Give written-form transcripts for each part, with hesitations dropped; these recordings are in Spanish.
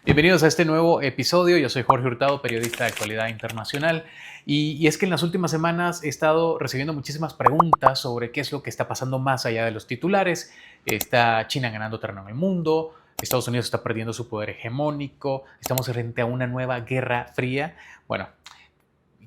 Bienvenidos a este nuevo episodio. Yo soy Jorge Hurtado, periodista de actualidad internacional. Y es que en las últimas semanas he estado recibiendo muchísimas preguntas sobre qué es lo que está pasando más allá de los titulares. ¿Está China ganando terreno en el mundo? ¿Estados Unidos está perdiendo su poder hegemónico? ¿Estamos frente a una nueva guerra fría? Bueno,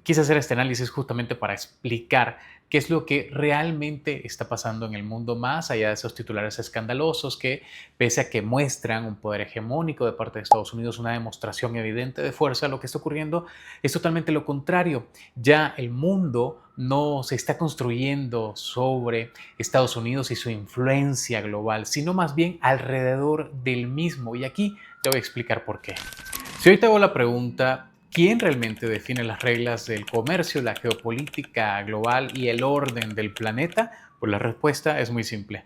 quise hacer este análisis justamente para explicar qué es lo que realmente está pasando en el mundo más allá de esos titulares escandalosos que, pese a que muestran un poder hegemónico de parte de Estados Unidos, una demostración evidente de fuerza, lo que está ocurriendo es totalmente lo contrario. Ya el mundo no se está construyendo sobre Estados Unidos y su influencia global, sino más bien alrededor del mismo. Y aquí te voy a explicar por qué. Si hoy te hago la pregunta, ¿quién realmente define las reglas del comercio, la geopolítica global y el orden del planeta? Pues la respuesta es muy simple: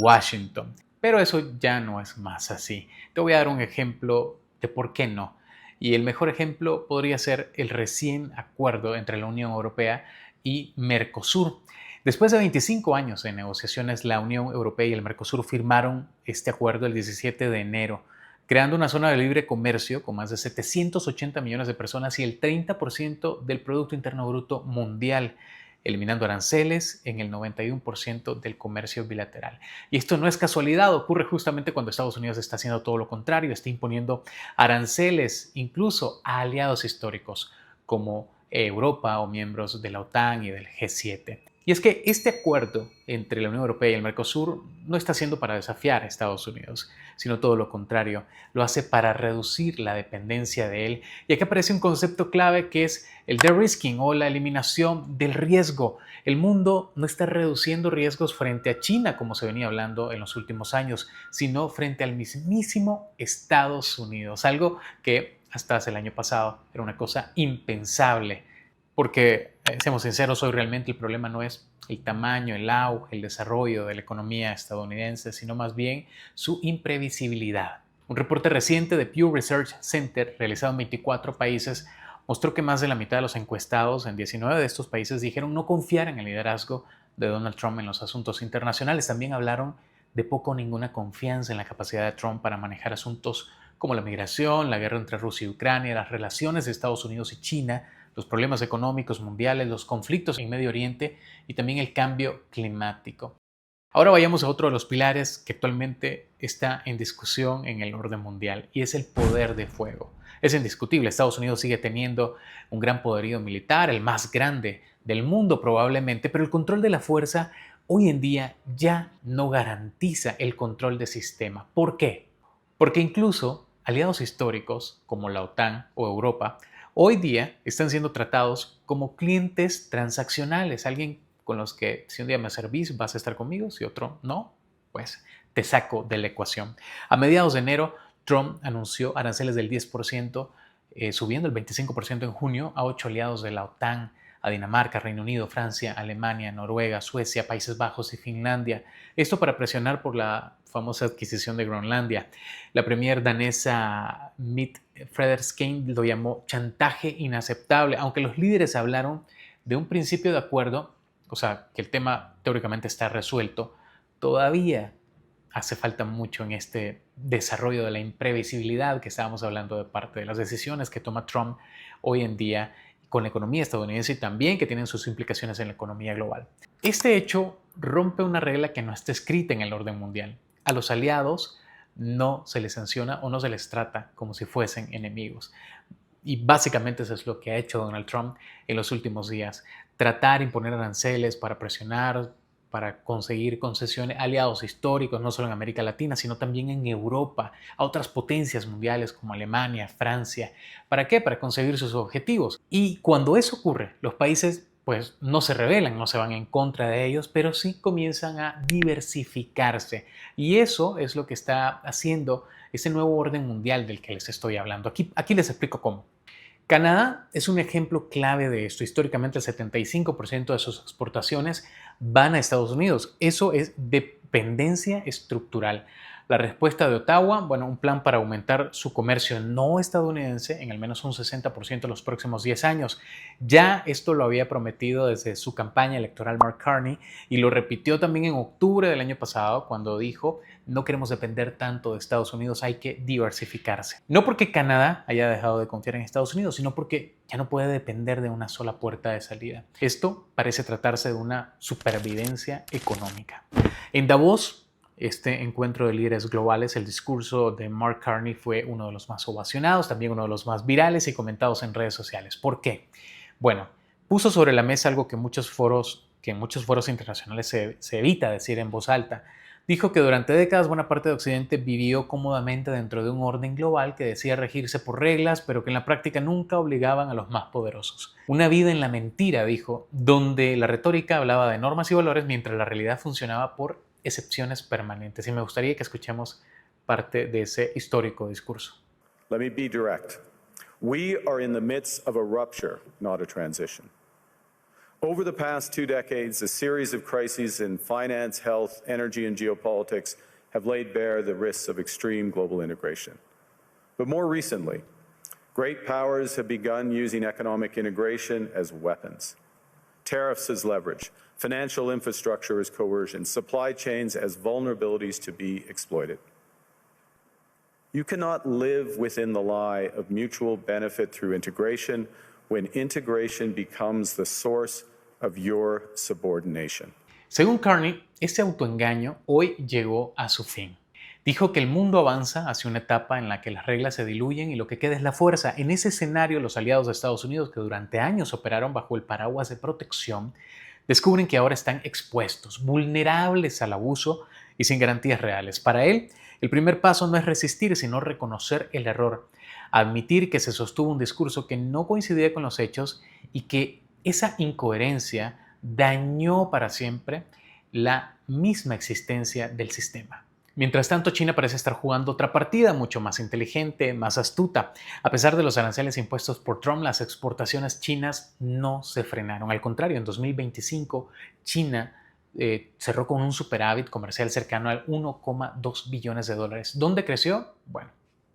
Washington. Pero eso ya no es más así. Te voy a dar un ejemplo de por qué no. Y el mejor ejemplo podría ser el recién acuerdo entre la Unión Europea y Mercosur. Después de 25 años de negociaciones, la Unión Europea y el Mercosur firmaron este acuerdo el 17 de enero, creando una zona de libre comercio con más de 780 millones de personas y el 30% del Producto Interno Bruto mundial, eliminando aranceles en el 91% del comercio bilateral. Y esto no es casualidad, ocurre justamente cuando Estados Unidos está haciendo todo lo contrario, está imponiendo aranceles incluso a aliados históricos como Europa o miembros de la OTAN y del G7. Y es que este acuerdo entre la Unión Europea y el Mercosur no está haciendo para desafiar a Estados Unidos, sino todo lo contrario, lo hace para reducir la dependencia de él. Y aquí aparece un concepto clave que es el de-risking o la eliminación del riesgo. El mundo no está reduciendo riesgos frente a China, como se venía hablando en los últimos años, sino frente al mismísimo Estados Unidos, algo que hasta hace el año pasado era una cosa impensable. Porque, seamos sinceros, hoy realmente el problema no es el tamaño, el auge, el desarrollo de la economía estadounidense, sino más bien su imprevisibilidad. Un reporte reciente de Pew Research Center, realizado en 24 países, mostró que más de la mitad de los encuestados en 19 de estos países dijeron no confiar en el liderazgo de Donald Trump en los asuntos internacionales. También hablaron de poco o ninguna confianza en la capacidad de Trump para manejar asuntos como la migración, la guerra entre Rusia y Ucrania, las relaciones de Estados Unidos y China, los problemas económicos mundiales, los conflictos en Medio Oriente y también el cambio climático. Ahora vayamos a otro de los pilares que actualmente está en discusión en el orden mundial y es el poder de fuego. Es indiscutible, Estados Unidos sigue teniendo un gran poderío militar, el más grande del mundo probablemente, pero el control de la fuerza hoy en día ya no garantiza el control del sistema. ¿Por qué? Porque incluso aliados históricos como la OTAN o Europa hoy día están siendo tratados como clientes transaccionales, alguien con los que si un día me servís vas a estar conmigo, si otro no, pues te saco de la ecuación. A mediados de enero, Trump anunció aranceles del 10%, subiendo el 25% en junio a 8 aliados de la OTAN, a Dinamarca, Reino Unido, Francia, Alemania, Noruega, Suecia, Países Bajos y Finlandia. Esto para presionar por la famosa adquisición de Groenlandia. La premier danesa Mette Frederiksen lo llamó chantaje inaceptable, aunque los líderes hablaron de un principio de acuerdo, o sea, que el tema teóricamente está resuelto. Todavía hace falta mucho en este desarrollo de la imprevisibilidad que estábamos hablando de parte de las decisiones que toma Trump hoy en día con la economía estadounidense y también que tienen sus implicaciones en la economía global. Este hecho rompe una regla que no está escrita en el orden mundial. A los aliados no se les sanciona o no se les trata como si fuesen enemigos. Y básicamente eso es lo que ha hecho Donald Trump en los últimos días. Tratar, imponer aranceles para presionar, para conseguir concesiones, aliados históricos, no solo en América Latina, sino también en Europa, a otras potencias mundiales como Alemania, Francia. ¿Para qué? Para conseguir sus objetivos. Y cuando eso ocurre, los países pues no se rebelan, no se van en contra de ellos, pero sí comienzan a diversificarse. Y eso es lo que está haciendo ese nuevo orden mundial del que les estoy hablando. Aquí les explico cómo. Canadá es un ejemplo clave de esto. Históricamente el 75% de sus exportaciones van a Estados Unidos. Eso es dependencia estructural. La respuesta de Ottawa, bueno, un plan para aumentar su comercio no estadounidense en al menos un 60% en los próximos 10 años. Ya esto lo había prometido desde su campaña electoral Mark Carney y lo repitió también en octubre del año pasado cuando dijo: no queremos depender tanto de Estados Unidos, hay que diversificarse. No porque Canadá haya dejado de confiar en Estados Unidos, sino porque ya no puede depender de una sola puerta de salida. Esto parece tratarse de una supervivencia económica. En Davos, este encuentro de líderes globales, el discurso de Mark Carney fue uno de los más ovacionados, también uno de los más virales y comentados en redes sociales. ¿Por qué? Bueno, puso sobre la mesa algo que en muchos foros internacionales se evita decir en voz alta. Dijo que durante décadas buena parte de Occidente vivió cómodamente dentro de un orden global que decía regirse por reglas, pero que en la práctica nunca obligaban a los más poderosos. Una vida en la mentira, dijo, donde la retórica hablaba de normas y valores mientras la realidad funcionaba por excepciones permanentes. Y me gustaría que escuchemos parte de ese histórico discurso. Let me be direct. We are in the midst of a rupture, not a transition. Over the past 2 decades, a series of crises in finance, health, energy, and geopolitics have laid bare the risks of extreme global integration. But more recently, great powers have begun using economic integration as weapons. Tariffs as leverage, financial infrastructure as coercion, supply chains as vulnerabilities to be exploited. You cannot live within the lie of mutual benefit through integration when integration becomes the source of your subordination. Según Carney, ese autoengaño hoy llegó a su fin. Dijo que el mundo avanza hacia una etapa en la que las reglas se diluyen y lo que queda es la fuerza. En ese escenario, los aliados de Estados Unidos, que durante años operaron bajo el paraguas de protección, descubren que ahora están expuestos, vulnerables al abuso y sin garantías reales. Para él, el primer paso no es resistir, sino reconocer el error, admitir que se sostuvo un discurso que no coincidía con los hechos y que esa incoherencia dañó para siempre la misma existencia del sistema. Mientras tanto, China parece estar jugando otra partida mucho más inteligente, más astuta. A pesar de los aranceles impuestos por Trump, las exportaciones chinas no se frenaron. Al contrario, en 2025, China cerró con un superávit comercial cercano al 1,2 billones de dólares. ¿Dónde creció? Bueno,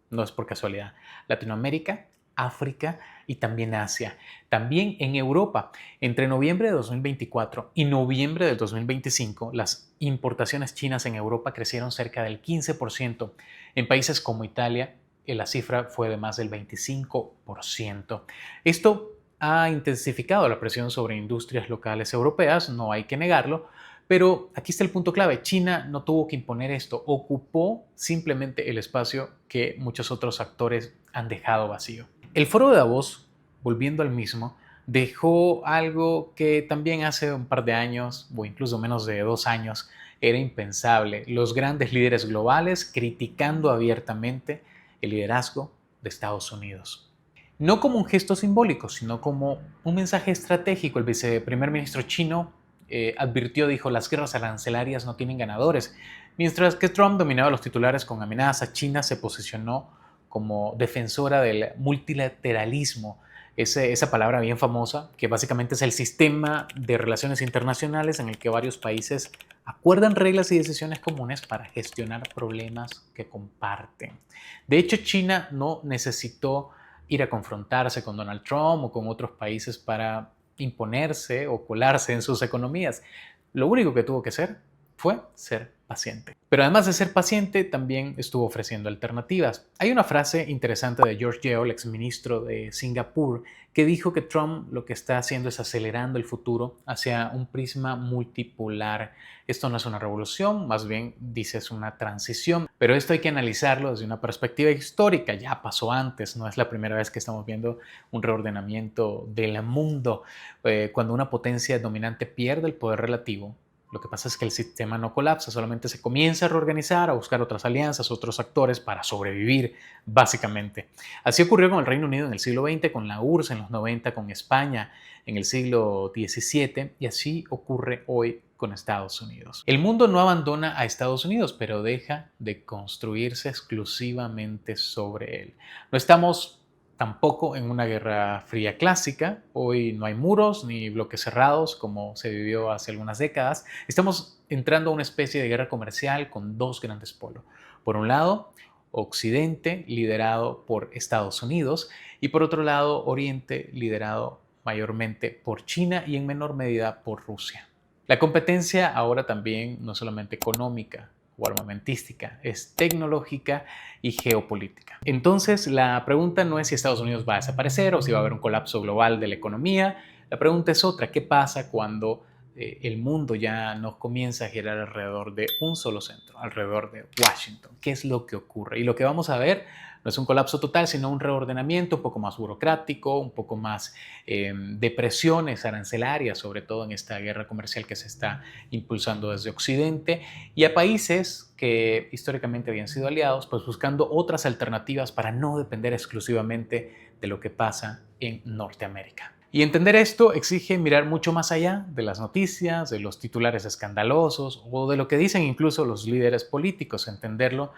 no es por casualidad. Latinoamérica, África y también Asia. También en Europa, entre noviembre de 2024 y noviembre de 2025, las importaciones chinas en Europa crecieron cerca del 15%. En países como Italia, la cifra fue de más del 25%. Esto ha intensificado la presión sobre industrias locales europeas, no hay que negarlo, pero aquí está el punto clave. China no tuvo que imponer esto, ocupó simplemente el espacio que muchos otros actores han dejado vacío. El foro de Davos, volviendo al mismo, dejó algo que también hace un par de años, o incluso menos de 2 años, era impensable. Los grandes líderes globales criticando abiertamente el liderazgo de Estados Unidos. No como un gesto simbólico, sino como un mensaje estratégico. El viceprimer ministro chino advirtió, dijo, las guerras arancelarias no tienen ganadores. Mientras que Trump dominaba los titulares con amenazas, China se posicionó como defensora del multilateralismo, esa palabra bien famosa, que básicamente es el sistema de relaciones internacionales en el que varios países acuerdan reglas y decisiones comunes para gestionar problemas que comparten. De hecho, China no necesitó ir a confrontarse con Donald Trump o con otros países para imponerse o colarse en sus economías. Lo único que tuvo que hacer fue ser paciente. Pero además de ser paciente, también estuvo ofreciendo alternativas. Hay una frase interesante de George Yeo, el exministro de Singapur, que dijo que Trump lo que está haciendo es acelerando el futuro hacia un prisma multipolar. Esto no es una revolución, más bien dice es una transición, pero esto hay que analizarlo desde una perspectiva histórica. Ya pasó antes, no es la primera vez que estamos viendo un reordenamiento del mundo. Cuando una potencia dominante pierde el poder relativo, lo que pasa es que el sistema no colapsa, solamente se comienza a reorganizar, a buscar otras alianzas, otros actores para sobrevivir, básicamente. Así ocurrió con el Reino Unido en el siglo XX, con la URSS en los 90, con España en el siglo XVII, y así ocurre hoy con Estados Unidos. El mundo no abandona a Estados Unidos, pero deja de construirse exclusivamente sobre él. No estamos tampoco en una guerra fría clásica. Hoy no hay muros ni bloques cerrados como se vivió hace algunas décadas. Estamos entrando a una especie de guerra comercial con dos grandes polos. Por un lado, Occidente, liderado por Estados Unidos, y por otro lado, Oriente, liderado mayormente por China y en menor medida por Rusia. La competencia ahora también no solamente económica o armamentística, es tecnológica y geopolítica. Entonces, la pregunta no es si Estados Unidos va a desaparecer o si va a haber un colapso global de la economía. La pregunta es otra: ¿qué pasa cuando el mundo ya no comienza a girar alrededor de un solo centro, alrededor de Washington? ¿Qué es lo que ocurre? Y lo que vamos a ver no es un colapso total, sino un reordenamiento un poco más burocrático, un poco más de presiones arancelarias, sobre todo en esta guerra comercial que se está impulsando desde Occidente, y a países que históricamente habían sido aliados, pues buscando otras alternativas para no depender exclusivamente de lo que pasa en Norteamérica. Y entender esto exige mirar mucho más allá de las noticias, de los titulares escandalosos o de lo que dicen incluso los líderes políticos. Entenderlo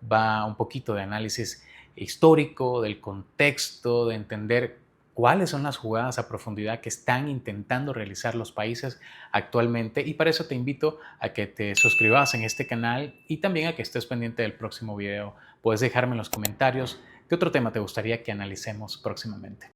va un poquito de análisis histórico, del contexto, de entender cuáles son las jugadas a profundidad que están intentando realizar los países actualmente. Y para eso te invito a que te suscribas en este canal y también a que estés pendiente del próximo video. Puedes dejarme en los comentarios qué otro tema te gustaría que analicemos próximamente.